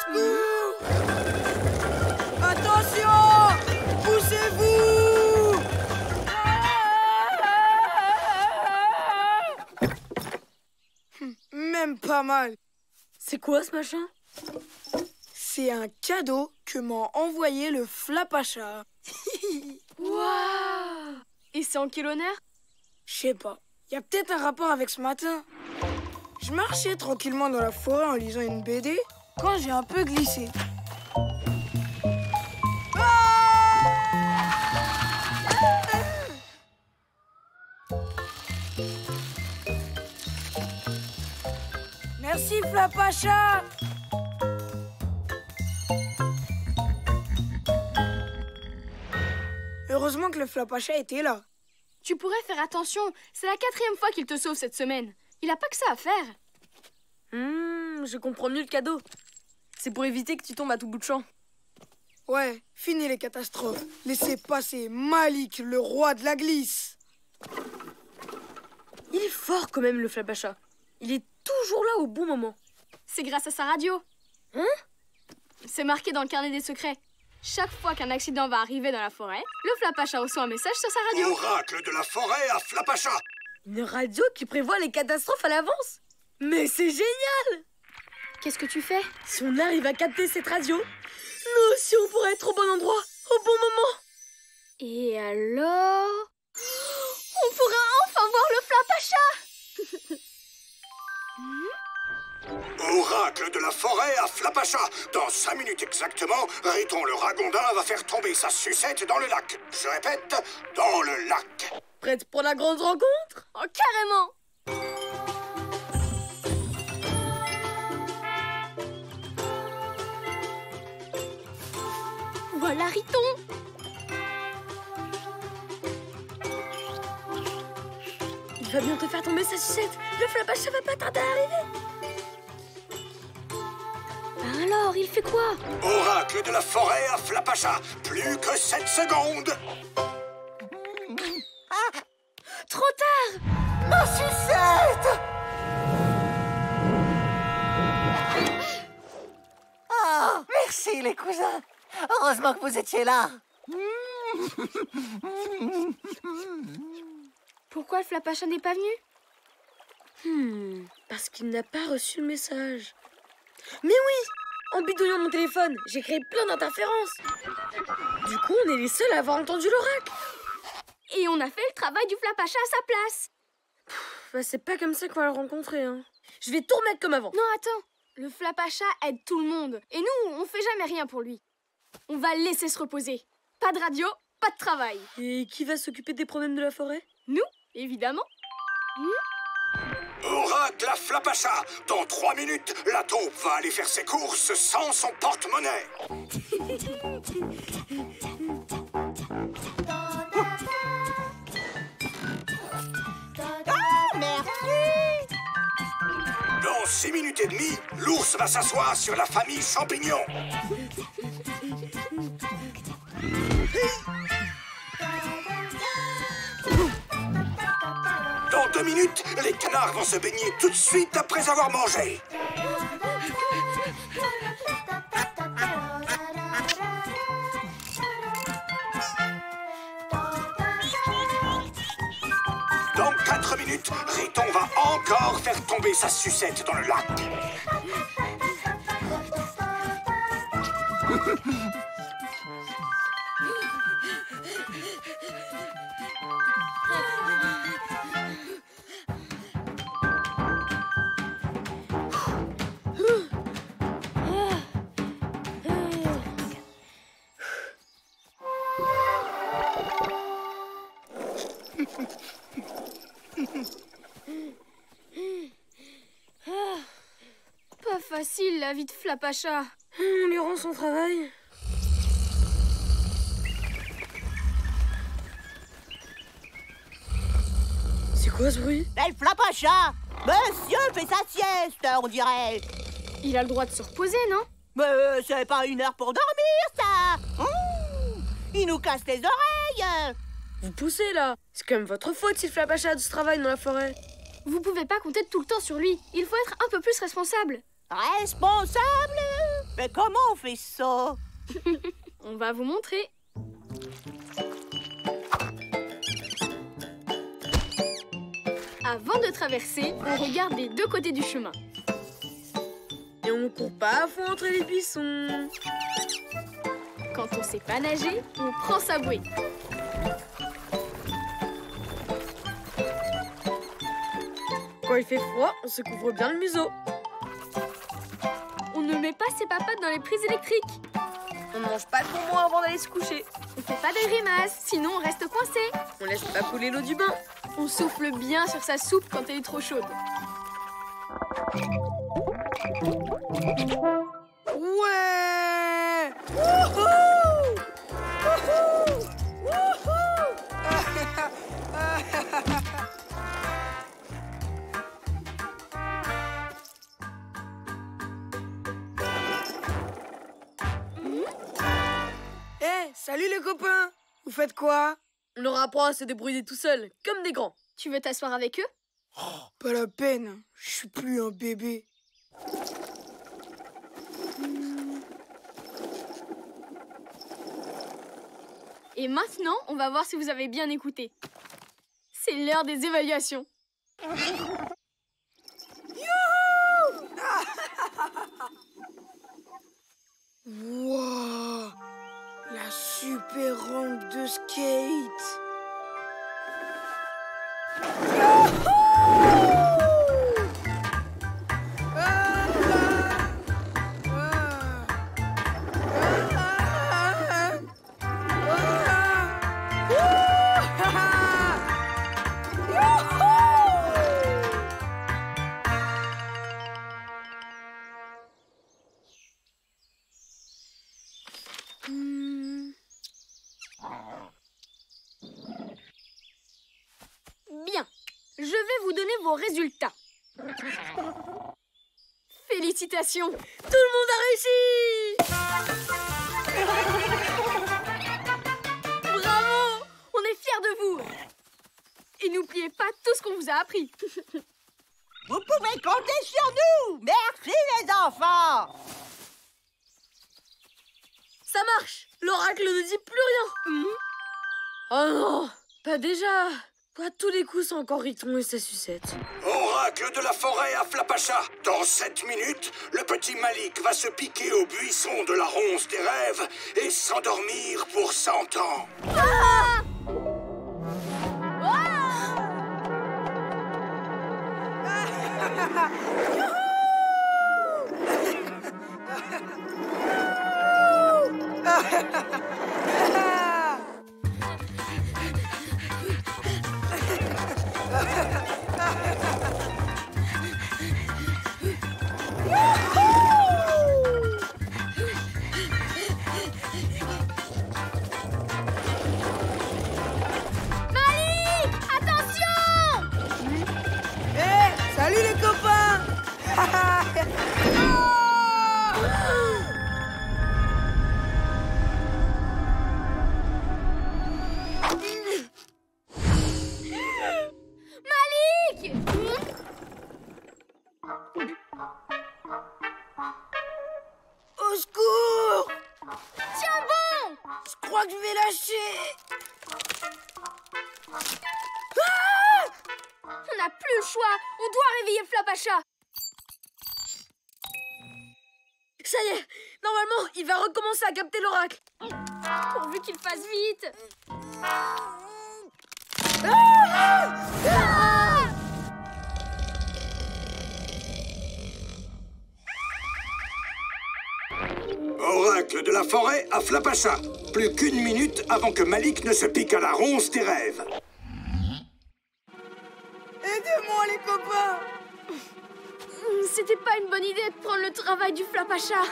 secours! Attention! Poussez-vous! Même pas mal. C'est quoi ce machin? C'est un cadeau que m'a envoyé le Flapacha. Waouh! Et c'est en quel honneur? Je sais pas. Y a peut-être un rapport avec ce matin. Je marchais tranquillement dans la forêt en lisant une BD quand j'ai un peu glissé. Merci Flapacha. Heureusement que le Flapacha était là. Tu pourrais faire attention. C'est la 4e fois qu'il te sauve cette semaine. Il a pas que ça à faire. Je comprends mieux le cadeau. C'est pour éviter que tu tombes à tout bout de champ. Ouais, fini les catastrophes. Laissez passer Malik, le roi de la glisse. Il est fort quand même, le Flapacha. Il est toujours là au bon moment. C'est grâce à sa radio. Hein? C'est marqué dans le carnet des secrets. Chaque fois qu'un accident va arriver dans la forêt, le Flapacha reçoit un message sur sa radio. Oracle de la forêt à Flapacha. Une radio qui prévoit les catastrophes à l'avance. Mais c'est génial! Qu'est-ce que tu fais? Si on arrive à capter cette radio, nous aussi on pourrait être au bon endroit, au bon moment. Et alors... on pourra enfin voir le Flapacha. Oracle de la forêt à Flapacha. Dans 5 minutes exactement, Riton le ragondin va faire tomber sa sucette dans le lac. Je répète, dans le lac. Prête pour la grande rencontre? Oh, carrément! Voilà Riton! Il va bientôt faire tomber sa sucette. Le Flapacha va pas tarder à arriver. Alors, il fait quoi? Oracle de la forêt à Flapacha. Plus que 7 secondes. Trop tard! Ma sucette! Ah, merci les cousins. Heureusement que vous étiez là. Pourquoi le Flapacha n'est pas venu? Parce qu'il n'a pas reçu le message. Mais oui! En bidouillant mon téléphone, j'ai créé plein d'interférences. Du coup, on est les seuls à avoir entendu l'oracle. Et on a fait le travail du Flapacha à sa place. C'est pas comme ça qu'on va le rencontrer, hein. Je vais tout remettre comme avant. Non, attends. Le Flapacha aide tout le monde. Et nous, on fait jamais rien pour lui. On va le laisser se reposer. Pas de radio, pas de travail. Et qui va s'occuper des problèmes de la forêt? Nous, évidemment. Oracle à Flapacha. Dans 3 minutes, la taupe va aller faire ses courses sans son porte-monnaie. Dans 6 minutes et demie, l'ours va s'asseoir sur la famille champignon. Dans 2 minutes, les canards vont se baigner tout de suite après avoir mangé. Dans 4 minutes, Riton va encore faire tomber sa sucette dans le lac. Pas facile, la vie de Flapacha. On lui rend son travail. C'est quoi ce bruit? C'est le Flapacha. Monsieur fait sa sieste, on dirait. Il a le droit de se reposer, non? Mais c'est pas une heure pour dormir, ça. Il nous casse les oreilles. Vous poussez, là. C'est quand même votre faute si le Flapacha a de ce travail dans la forêt. Vous pouvez pas compter tout le temps sur lui. Il faut être un peu plus responsable. Responsable? Mais comment on fait ça? On va vous montrer. Avant de traverser, on regarde les deux côtés du chemin. Et on court pas à fond entre les buissons. Quand on sait pas nager, on prend sa bouée. Quand il fait froid, on se couvre bien le museau. On ne met pas ses papates dans les prises électriques. On mange pas de bonbons avant d'aller se coucher. On fait pas de grimaces, sinon on reste coincé. On laisse pas couler l'eau du bain. On souffle bien sur sa soupe quand elle est trop chaude. Ouais! Wouhou! Wouhou! Wouhou! Salut les copains! Vous faites quoi? On leur apprend à se débrouiller tout seuls, comme des grands. Tu veux t'asseoir avec eux? Pas la peine, je suis plus un bébé. Et maintenant, on va voir si vous avez bien écouté. C'est l'heure des évaluations. Wow! La super rampe de skate! Bien, je vais vous donner vos résultats. Félicitations, tout le monde a réussi! Bravo, on est fiers de vous. Et n'oubliez pas tout ce qu'on vous a appris. Vous pouvez compter sur nous. Merci les enfants. Ça marche! L'oracle ne dit plus rien! Oh non! Pas déjà! À tous les coups, c'est encore Riton et sa sucette. Oracle de la forêt à Flapacha. Dans 7 minutes, le petit Malik va se piquer au buisson de la ronce des rêves et s'endormir pour 100 ans. Malik, attention! Salut les copains! Malik! Au secours! Tiens bon! Je crois que je vais lâcher! On n'a plus le choix, on doit réveiller Flapacha. Ça y est! Normalement, il va recommencer à capter l'oracle! Pourvu qu'il fasse vite. Oracle de la forêt à Flapacha. Plus qu'1 minute avant que Malik ne se pique à la ronce des rêves. Aidez-moi les copains! C'était pas une bonne idée de prendre le travail du Flapacha.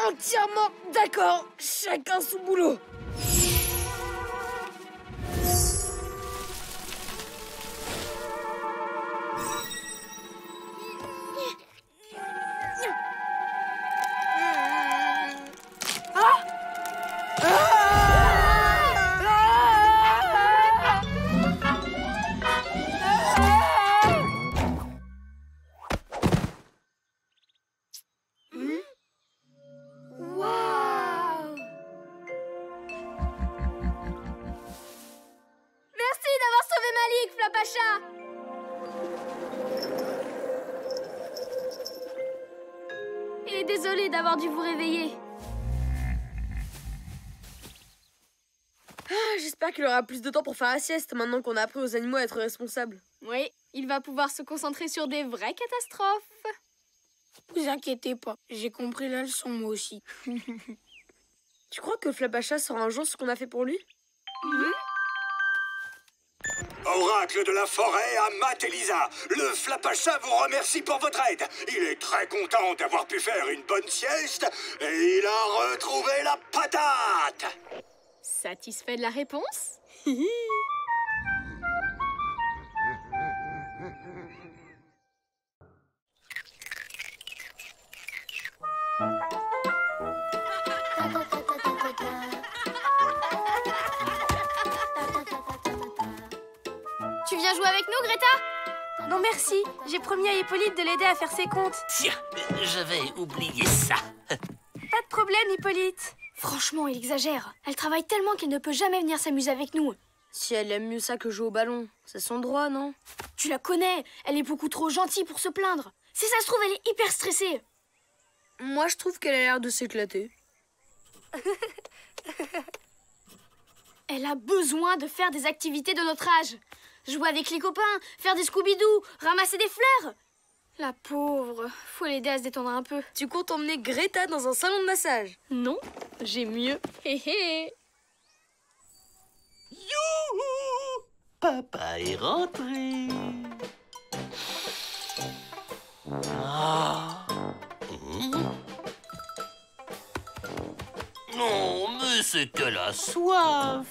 Entièrement d'accord! Chacun son boulot! Flapacha! Et désolé d'avoir dû vous réveiller. J'espère qu'il aura plus de temps pour faire la sieste maintenant qu'on a appris aux animaux à être responsables. Oui, il va pouvoir se concentrer sur des vraies catastrophes. Vous inquiétez pas, j'ai compris la leçon moi aussi. Tu crois que Flapacha saura un jour ce qu'on a fait pour lui? Oracle de la forêt, Amat et Lisa, le Flapacha vous remercie pour votre aide. Il est très content d'avoir pu faire une bonne sieste et il a retrouvé la patate. Satisfait de la réponse? Tu viens jouer avec nous, Greta? Non merci, j'ai promis à Hippolyte de l'aider à faire ses comptes. Tiens, j'avais oublié ça. Pas de problème, Hippolyte. Franchement, il exagère. Elle travaille tellement qu'elle ne peut jamais venir s'amuser avec nous. Si elle aime mieux ça que jouer au ballon, c'est son droit, non? Tu la connais, elle est beaucoup trop gentille pour se plaindre. Si ça se trouve, elle est hyper stressée. Moi, je trouve qu'elle a l'air de s'éclater. Elle a besoin de faire des activités de notre âge. Jouer avec les copains, faire des Scooby-Doo, ramasser des fleurs. La pauvre, faut l'aider à se détendre un peu. Tu comptes emmener Greta dans un salon de massage? Non, j'ai mieux. Hé hé. Youhou! Papa est rentré. Ah. Non, mais c'est qu'elle a soif.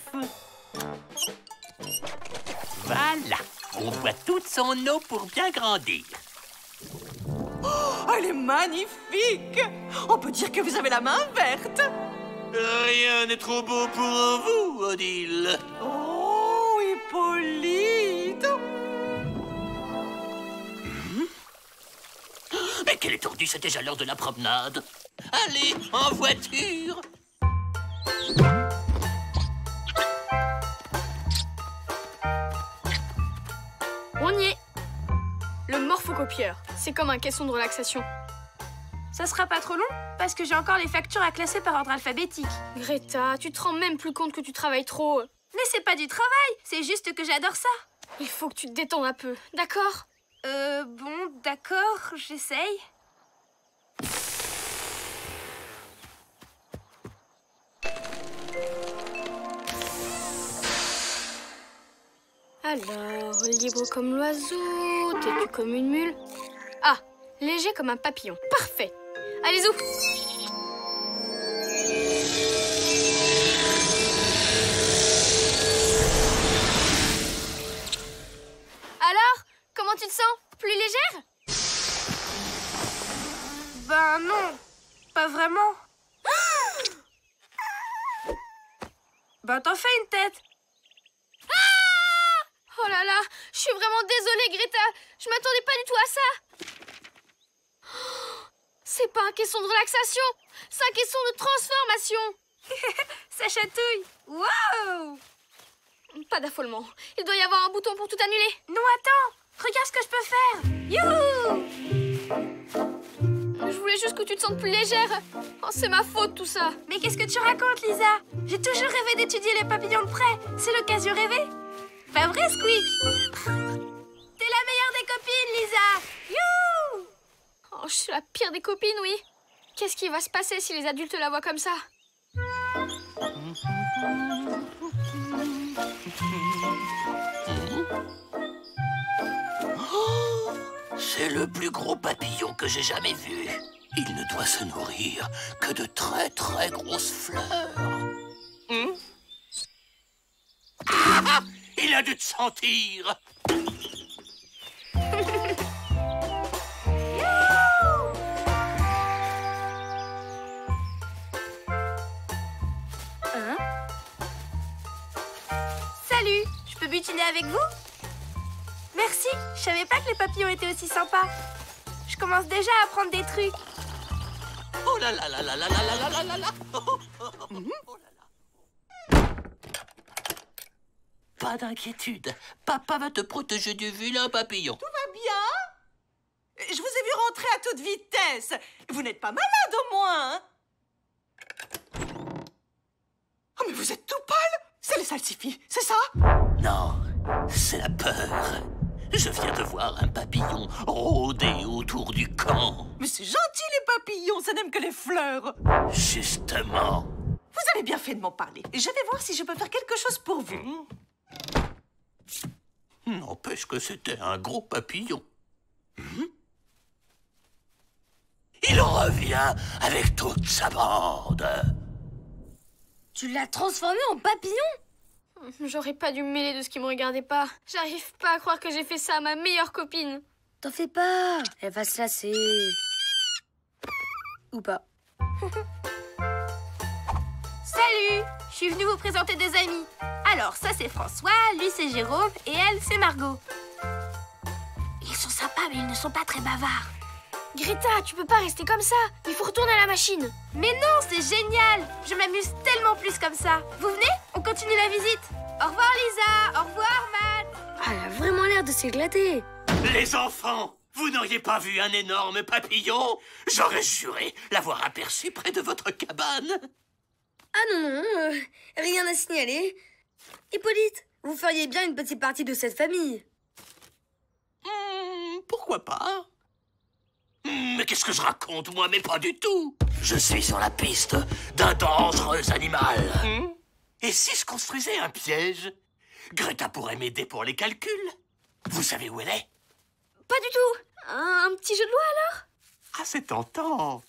Voilà, on boit toute son eau pour bien grandir. Elle est magnifique! On peut dire que vous avez la main verte. Rien n'est trop beau pour vous, Odile. Oh, Hippolyte! Mais quelle étendue, c'est déjà l'heure de la promenade. Allez, en voiture. On y est. Le morphocopieur, c'est comme un caisson de relaxation. Ça sera pas trop long, parce que j'ai encore les factures à classer par ordre alphabétique. Greta, tu te rends même plus compte que tu travailles trop. Mais c'est pas du travail, c'est juste que j'adore ça. Il faut que tu te détendes un peu, d'accord? Bon, d'accord, j'essaye. Alors, libre comme l'oiseau, têtu comme une mule. Ah, léger comme un papillon. Parfait. Allez, zou. Alors, comment tu te sens? Plus légère? Ben non, pas vraiment. Ben t'en fais une tête. Oh là là, je suis vraiment désolée, Greta. Je m'attendais pas du tout à ça. C'est pas un caisson de relaxation, c'est un caisson de transformation. Ça chatouille. Wow! Pas d'affolement. Il doit y avoir un bouton pour tout annuler. Non, attends. Regarde ce que je peux faire. Youhou! Je voulais juste que tu te sentes plus légère. Oh, c'est ma faute, tout ça. Mais qu'est-ce que tu racontes, Lisa? J'ai toujours rêvé d'étudier les papillons de près. C'est l'occasion rêvée. Pas vrai, Squeak? T'es la meilleure des copines, Lisa. Youhou! Oh, je suis la pire des copines, oui. Qu'est-ce qui va se passer si les adultes la voient comme ça? C'est le plus gros papillon que j'ai jamais vu. Il ne doit se nourrir que de très très grosses fleurs. Ah! Il a dû te sentir. Salut, je peux butiner avec vous? Merci, je savais pas que les papillons étaient aussi sympas. Je commence déjà à apprendre des trucs. Oh là là là là là là là là là là. Oh là là. Pas d'inquiétude. Papa va te protéger du vilain papillon. Tout va bien? Je vous ai vu rentrer à toute vitesse. Vous n'êtes pas malade au moins, hein? Oh, mais vous êtes tout pâle. C'est le salsifis, c'est ça? Non, c'est la peur. Je viens de voir un papillon rôder autour du camp. Mais c'est gentil, les papillons, ça n'aime que les fleurs. Justement. Vous avez bien fait de m'en parler. Je vais voir si je peux faire quelque chose pour vous. N'empêche que c'était un gros papillon. Il revient avec toute sa bande. Tu l'as transformé en papillon? J'aurais pas dû me mêler de ce qui me regardait pas. J'arrive pas à croire que j'ai fait ça à ma meilleure copine. T'en fais pas, elle va se lasser. Ou pas. Salut! Je suis venue vous présenter des amis. Alors, ça c'est François, lui c'est Jérôme et elle c'est Margot. Ils sont sympas mais ils ne sont pas très bavards. Greta, tu peux pas rester comme ça. Il faut retourner à la machine. Mais non, c'est génial! Je m'amuse tellement plus comme ça. Vous venez? On continue la visite. Au revoir Lisa, au revoir Matt. Ah, elle a vraiment l'air de s'éclater. Les enfants, vous n'auriez pas vu un énorme papillon? J'aurais juré l'avoir aperçu près de votre cabane. Ah non, rien à signaler. Hippolyte, vous feriez bien une petite partie de cette famille. Pourquoi pas? Mais qu'est-ce que je raconte, moi? Mais pas du tout. Je suis sur la piste d'un dangereux animal. Et si je construisais un piège? Greta pourrait m'aider pour les calculs. Vous savez où elle est? Pas du tout. Un petit jeu de loi alors? Ah, c'est tentant.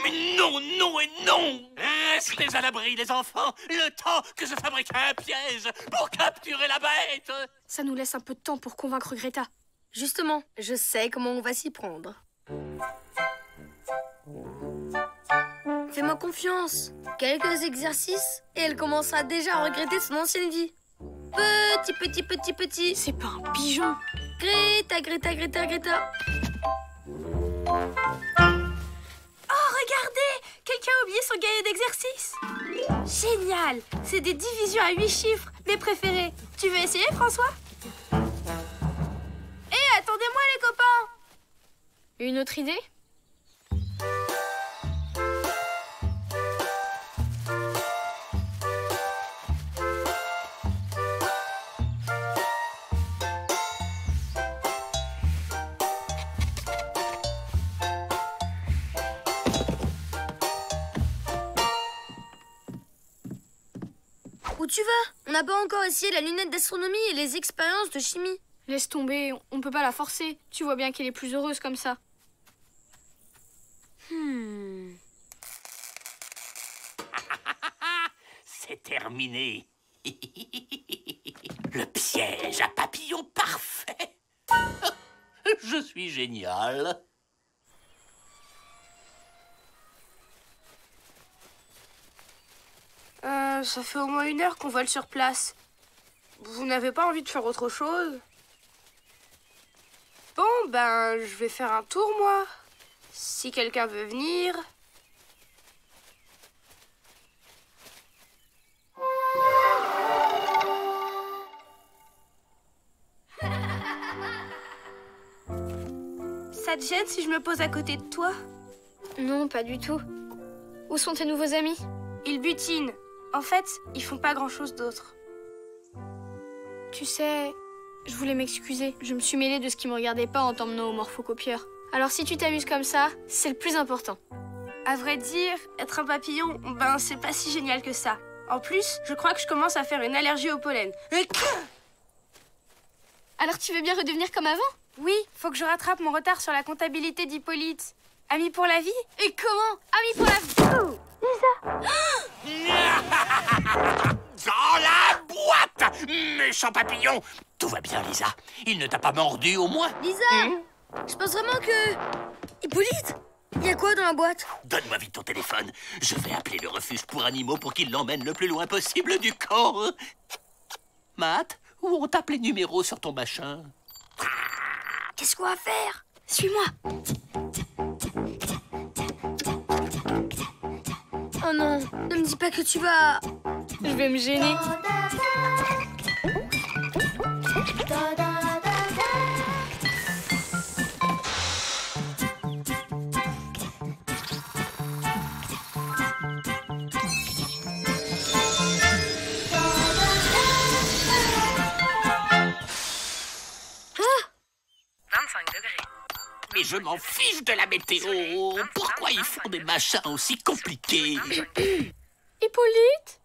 Mais non, non et non! Restez à l'abri, les enfants, le temps que je fabrique un piège pour capturer la bête! Ça nous laisse un peu de temps pour convaincre Greta. Justement, je sais comment on va s'y prendre. Fais-moi confiance. Quelques exercices et elle commencera déjà à regretter son ancienne vie. Petit. C'est pas un pigeon. Greta. Oh, regardez! Quelqu'un a oublié son cahier d'exercice. Génial! C'est des divisions à 8 chiffres, mes préférés. Tu veux essayer, François? Hé, attendez-moi, les copains! Une autre idée? Où tu vas? On n'a pas encore essayé la lunette d'astronomie et les expériences de chimie. Laisse tomber, on peut pas la forcer. Tu vois bien qu'elle est plus heureuse comme ça. C'est terminé. Le piège à papillon parfait. Je suis génial. Ça fait au moins 1 heure qu'on vole sur place. Vous n'avez pas envie de faire autre chose? Bon, ben, je vais faire un tour, moi. Si quelqu'un veut venir... Ça te gêne si je me pose à côté de toi? Non, pas du tout. Où sont tes nouveaux amis? Ils butinent. En fait, ils font pas grand-chose d'autre. Tu sais, je voulais m'excuser. Je me suis mêlée de ce qui me regardait pas en t'emmenant au morphocopieur. Alors si tu t'amuses comme ça, c'est le plus important. À vrai dire, être un papillon, ben c'est pas si génial que ça. En plus, je crois que je commence à faire une allergie au pollen. Alors tu veux bien redevenir comme avant? Oui, faut que je rattrape mon retard sur la comptabilité d'Hippolyte. Ami pour la vie? Et comment? Ami pour la vie? Dans la boîte! Méchant papillon! Tout va bien, Lisa. Il ne t'a pas mordu, au moins? Lisa, je pense vraiment que... Hippolyte, il y a quoi dans la boîte? Donne-moi vite ton téléphone. Je vais appeler le refuge pour animaux pour qu'il l'emmène le plus loin possible du camp. Matt, où on tape les numéros sur ton machin? Qu'est-ce qu'on va faire? Suis-moi. Oh non, ne me dis pas que tu vas... Je vais me gêner. Et je m'en fiche de la météo. Pourquoi ils font des machins aussi compliqués? Hippolyte?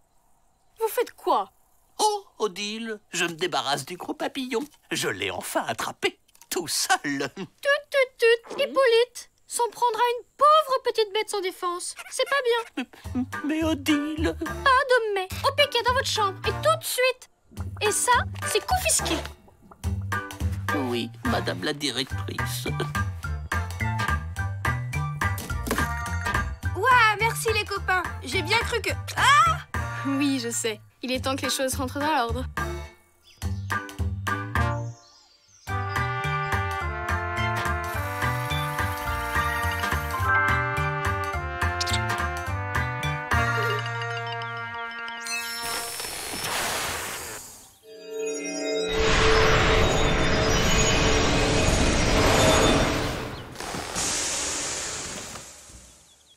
Vous faites quoi? Oh, Odile, je me débarrasse du gros papillon. Je l'ai enfin attrapé, tout seul. Hippolyte s'en prendra une pauvre petite bête sans défense. C'est pas bien. Mais Odile... Pas de mais. Au piquet dans votre chambre. Et tout de suite. Et ça, c'est confisqué. Oui, madame la directrice. Ouah, merci les copains. J'ai bien cru que... Ah! Oui, je sais. Il est temps que les choses rentrent dans l'ordre.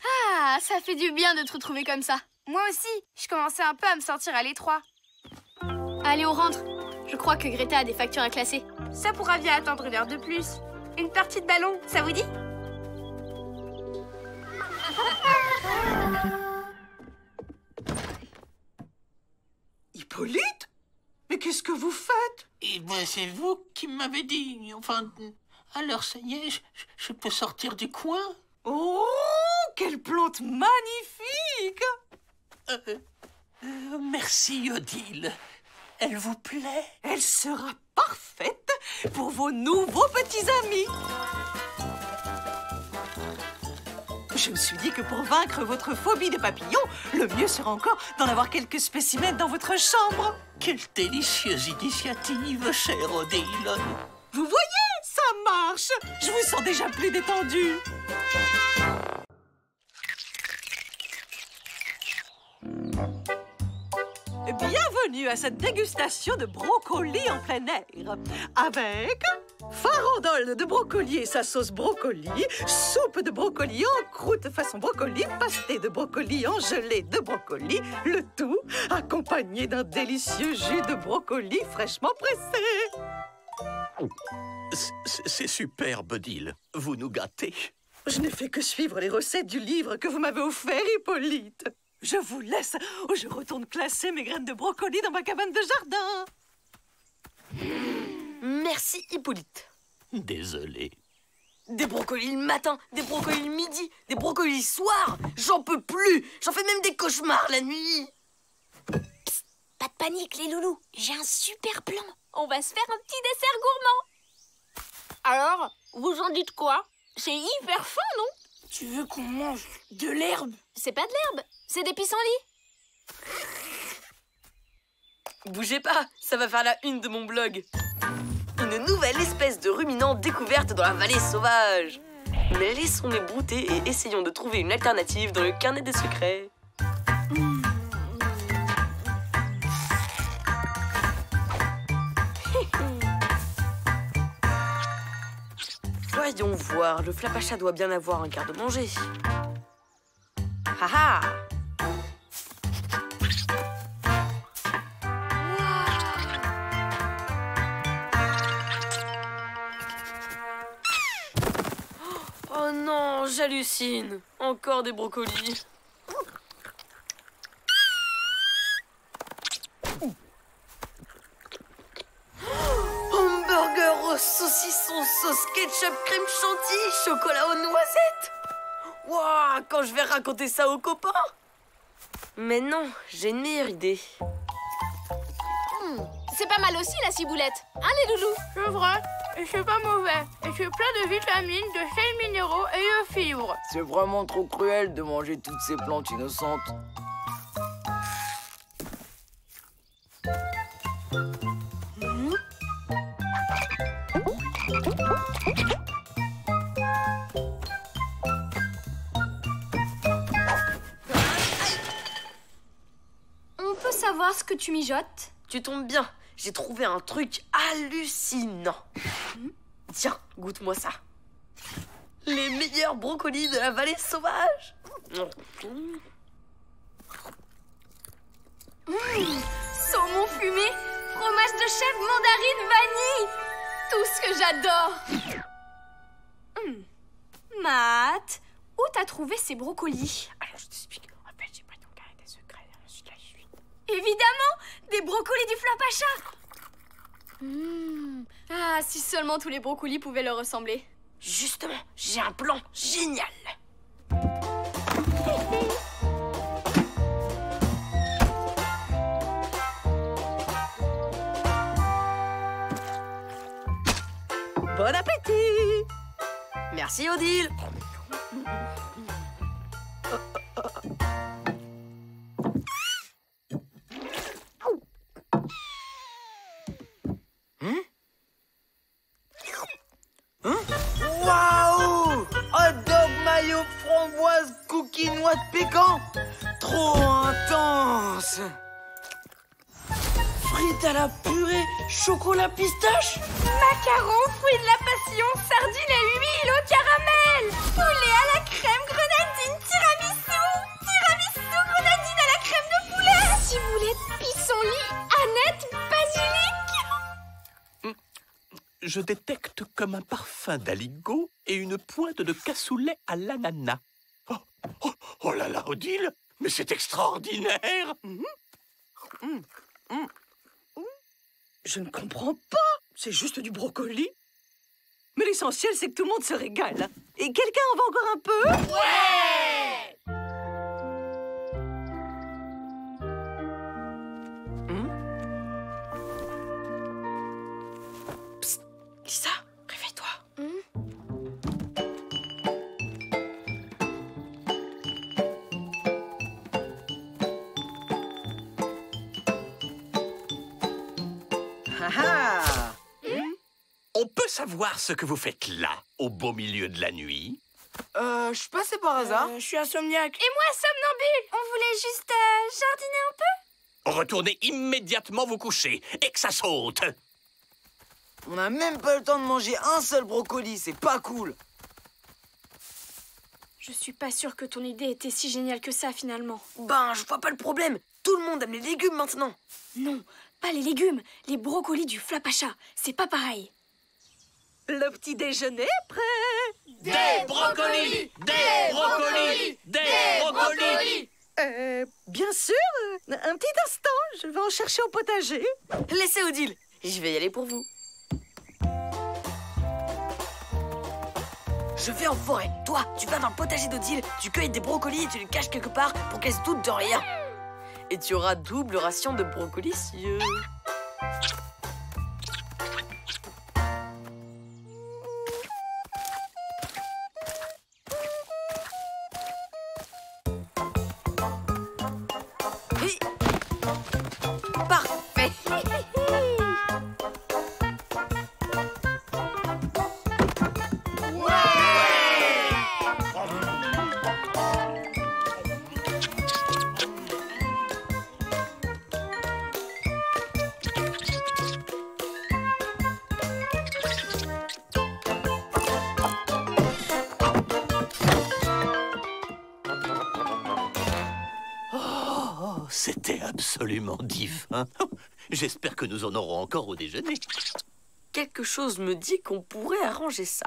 Ah, ça fait du bien de te retrouver comme ça. Moi aussi, je commençais un peu à me sentir à l'étroit. Allez, on rentre. Je crois que Greta a des factures à classer. Ça pourra bien attendre une heure de plus. Une partie de ballon, ça vous dit? Hippolyte? Mais qu'est-ce que vous faites? Et ben, c'est vous qui m'avez dit. Enfin, alors ça y est, je peux sortir du coin? Oh, quelle plante magnifique! Merci, Odile. Elle vous plaît? Elle sera parfaite pour vos nouveaux petits amis. Je me suis dit que pour vaincre votre phobie des papillons, le mieux sera encore d'en avoir quelques spécimens dans votre chambre. Quelle délicieuse initiative, chère Odile. Vous voyez, ça marche. Je vous sens déjà plus détendu. Bienvenue à cette dégustation de brocoli en plein air. Avec farandole de brocoli et sa sauce brocoli, soupe de brocoli en croûte façon brocoli, pasté de brocoli en gelée de brocoli, le tout accompagné d'un délicieux jus de brocoli fraîchement pressé. C'est superbe, Odile. Vous nous gâtez. Je n'ai fait que suivre les recettes du livre que vous m'avez offert, Hippolyte. Je vous laisse ou je retourne classer mes graines de brocoli dans ma cabane de jardin. Merci, Hippolyte. Désolé. Des brocolis le matin, des brocolis le midi, des brocolis le soir. J'en peux plus. J'en fais même des cauchemars la nuit. Psst, pas de panique, les loulous. J'ai un super plan. On va se faire un petit dessert gourmand. Alors, vous en dites quoi? C'est hyper fin, non? Tu veux qu'on mange de l'herbe? C'est pas de l'herbe, c'est des pissenlits. Bougez pas, ça va faire la une de mon blog. Une nouvelle espèce de ruminant découverte dans la vallée sauvage. Mais laissons-les brouter et essayons de trouver une alternative dans le carnet des secrets. Voyons voir, le flapacha doit bien avoir un garde-manger. Haha! Oh non, j'hallucine. Encore des brocolis. Hamburger au saucisson, sauce ketchup, crème chantilly, chocolat aux noisettes. Waouh, quand je vais raconter ça aux copains. Mais non, j'ai une meilleure idée. C'est pas mal aussi la ciboulette, hein les loulous? C'est vrai, et c'est pas mauvais. Et c'est plein de vitamines, de sels minéraux et de fibres. C'est vraiment trop cruel de manger toutes ces plantes innocentes. On peut savoir ce que tu mijotes? Tu tombes bien, j'ai trouvé un truc hallucinant. Tiens, goûte-moi ça. Les meilleurs brocolis de la vallée sauvage. Saumon fumé, fromage de chèvre, mandarine, vanille. Tout ce que j'adore. Matt, où t'as trouvé ces brocolis? Alors, je t'explique. En fait, j'ai pris ton carnet des secrets dans le sud de la Suisse. Évidemment, des brocolis du Flapacha. Ah, si seulement tous les brocolis pouvaient leur ressembler. Justement, j'ai un plan génial. Bon appétit! Merci, Odile. Waouh! Hot dog mayo framboise cookie noix de pécan. Trop intense. Frites à la purée, chocolat pistache. Macarons, fruits de la passion, sardines à huile au caramel. Poulet à la crème, grenadine, tiramisu. Tiramisu, grenadine à la crème de poulet. Ciboulette, pissenlit, aneth, basilic. Je détecte comme un parfum d'aligot et une pointe de cassoulet à l'ananas. Oh là là, Odile, mais c'est extraordinaire! Je ne comprends pas. C'est juste du brocoli. Mais l'essentiel, c'est que tout le monde se régale. Et quelqu'un en veut encore un peu? Ouais! Psst, Lisa, réveille-toi. On peut savoir ce que vous faites là, au beau milieu de la nuit? Je suis passé par hasard. Je suis insomniaque. Et moi, somnambule. On voulait juste jardiner un peu. Retournez immédiatement vous coucher et que ça saute! On n'a même pas le temps de manger un seul brocoli, c'est pas cool. Je suis pas sûre que ton idée était si géniale que ça, finalement. Ben, je vois pas le problème. Tout le monde aime les légumes maintenant. Non, pas les légumes. Les brocolis du Flapacha. C'est pas pareil. Le petit déjeuner est prêt. Des brocolis! Des brocolis! Des brocolis! Bien sûr. Un petit instant, je vais en chercher au potager. Laissez Odile. Je vais y aller pour vous. Je vais en forêt. Toi, tu vas dans le potager d'Odile, tu cueilles des brocolis et tu les caches quelque part pour qu'elle se doute de rien. Et tu auras double ration de brocolicieux. Oui. Parfait. C'était absolument divin. J'espère que nous en aurons encore au déjeuner. Quelque chose me dit qu'on pourrait arranger ça.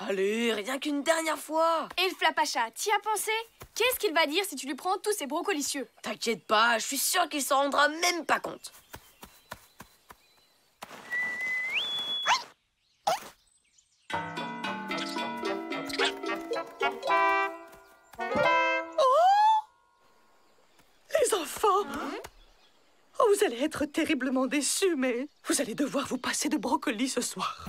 Allez, rien qu'une dernière fois. Et le Flapacha, t'y as pensé? Qu'est-ce qu'il va dire si tu lui prends tous ces brocolicieux? T'inquiète pas, je suis sûre qu'il s'en rendra même pas compte. Les enfants, oh, vous allez être terriblement déçus, mais vous allez devoir vous passer de brocoli ce soir.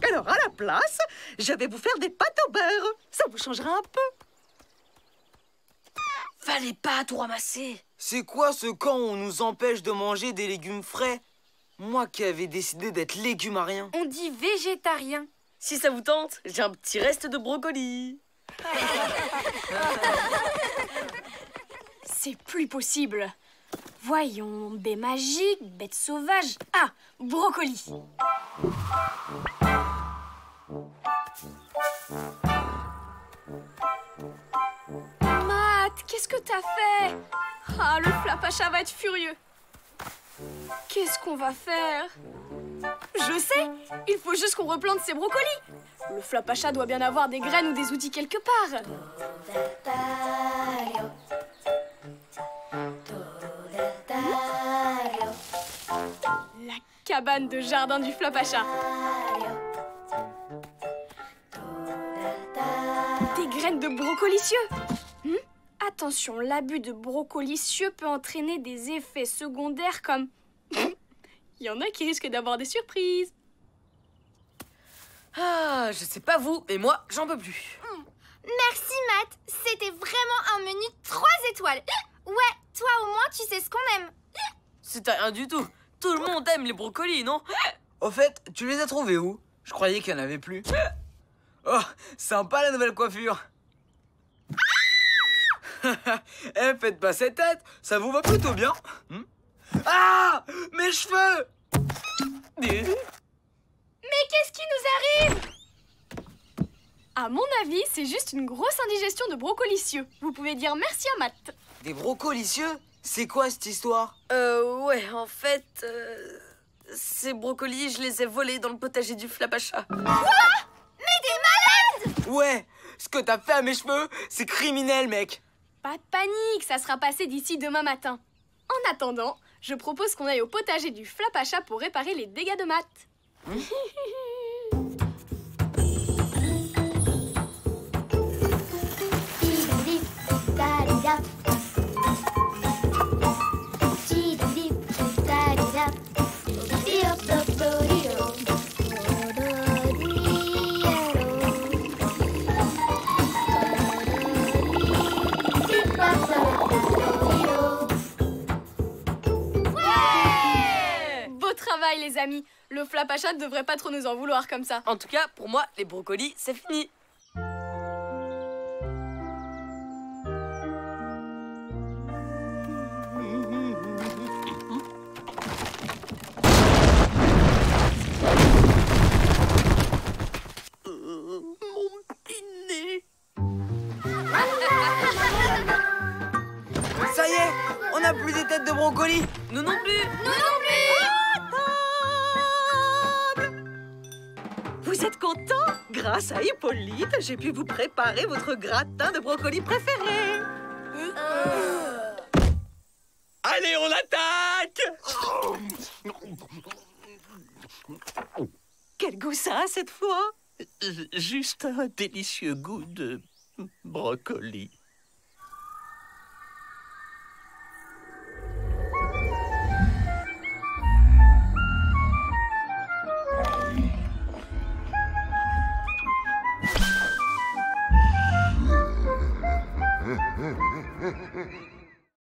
Alors, à la place, je vais vous faire des pâtes au beurre. Ça vous changera un peu. Fallait pas tout ramasser. C'est quoi ce camp où on nous empêche de manger des légumes frais? Moi qui avais décidé d'être légumarien. On dit végétarien. Si ça vous tente, j'ai un petit reste de brocoli. C'est plus possible. Voyons, baie magique, bête sauvage. Ah, brocoli. Matt, qu'est-ce que t'as fait? Ah, le Flapacha va être furieux. Qu'est-ce qu'on va faire? Je sais, il faut juste qu'on replante ces brocolis. Le Flapacha doit bien avoir des graines ou des outils quelque part. La cabane de jardin du Flapacha. Des graines de brocolicieux. Attention, l'abus de brocolicieux peut entraîner des effets secondaires comme... Il y en a qui risquent d'avoir des surprises. Ah, je sais pas vous, mais moi, j'en peux plus. Merci, Matt. C'était vraiment un menu 3 étoiles. Ouais, toi au moins, tu sais ce qu'on aime. C'était rien du tout. Tout le monde aime les brocolis, non? Au fait, tu les as trouvés où? Je croyais qu'il n'y en avait plus. Oh, sympa la nouvelle coiffure. Eh, faites pas cette tête, ça vous va plutôt bien. Ah, mes cheveux! Mais qu'est-ce qui nous arrive? À mon avis, c'est juste une grosse indigestion de brocolicieux. Vous pouvez dire merci à Matt. Des brocolicieux? C'est quoi cette histoire? Ouais, en fait, ces brocolis, je les ai volés dans le potager du Flapacha. Quoi? Mais t'es malade! Ouais, ce que t'as fait à mes cheveux, c'est criminel, mec. Pas de panique, ça sera passé d'ici demain matin. En attendant, je propose qu'on aille au potager du Flapacha pour réparer les dégâts de Matt. Beau travail, les amis. Le Flapacha ne devrait pas trop nous en vouloir comme ça. En tout cas, pour moi, les brocolis, c'est fini. Mon petit nez. Ça y est, on n'a plus des têtes de brocolis. Nous non plus. Nous non plus! Vous êtes contents? Grâce à Hippolyte, j'ai pu vous préparer votre gratin de brocoli préféré. Allez, on attaque! Quel goût ça a cette fois? Juste un délicieux goût de brocoli.